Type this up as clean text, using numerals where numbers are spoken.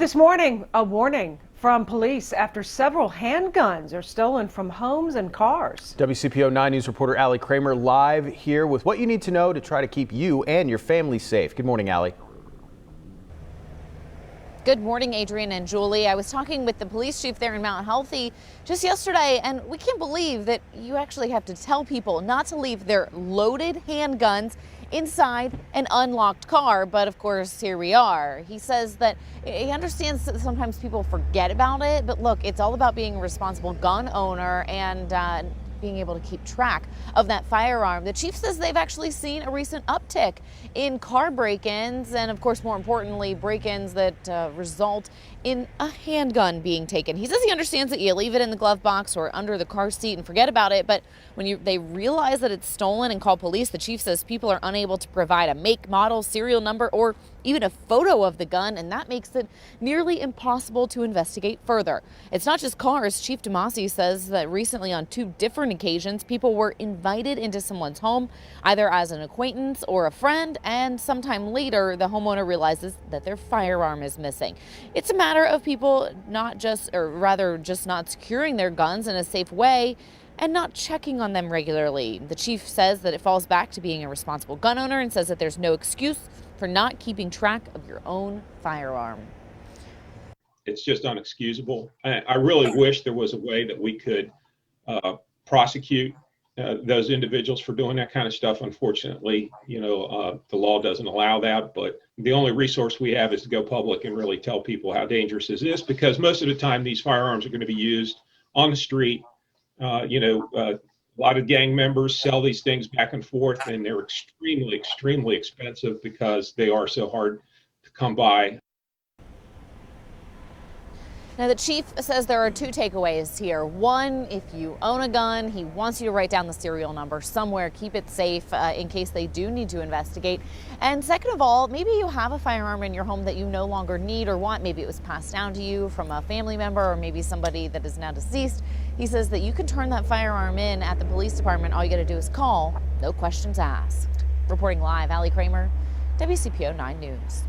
this morning, a warning from police after several handguns are stolen from homes and cars. WCPO 9 News reporter Allie Kramer live here with what you need to know to try to keep you and your family safe. Good morning, Allie. Good morning, Adrian and Julie. I was talking with the police chief there in Mount Healthy just yesterday, and we can't believe that you actually have to tell people not to leave their loaded handguns inside an unlocked car. But of course, here we are. He says that he understands that sometimes people forget about it, but look, it's all about being a responsible gun owner and being able to keep track of that firearm. The chief says they've actually seen a recent uptick in car break-ins and, of course, more importantly, break-ins that result in a handgun being taken. He says he understands that you leave it in the glove box or under the car seat and forget about it, but when they realize that it's stolen and call police, the chief says people are unable to provide a make, model, serial number, or even a photo of the gun, and that makes it nearly impossible to investigate further. It's not just cars. Chief Demasi says that recently on 2 different occasions, people were invited into someone's home, either as an acquaintance or a friend, and sometime later, the homeowner realizes that their firearm is missing. It's a matter of people just not securing their guns in a safe way and not checking on them regularly. The chief says that it falls back to being a responsible gun owner and says that there's no excuse for not keeping track of your own firearm. It's just unexcusable. I really wish there was a way that we could prosecute those individuals for doing that kind of stuff. Unfortunately, the law doesn't allow that, but the only resource we have is to go public and really tell people how dangerous this is, because most of the time these firearms are going to be used on the street. A lot of gang members sell these things back and forth, and they're extremely, extremely expensive because they are so hard to come by. Now, the chief says there are 2 takeaways here. One, if you own a gun, he wants you to write down the serial number somewhere, keep it safe in case they do need to investigate. And second of all, maybe you have a firearm in your home that you no longer need or want. Maybe it was passed down to you from a family member or maybe somebody that is now deceased. He says that you can turn that firearm in at the police department. All you got to do is call, no questions asked. Reporting live, Allie Kramer, WCPO 9 News.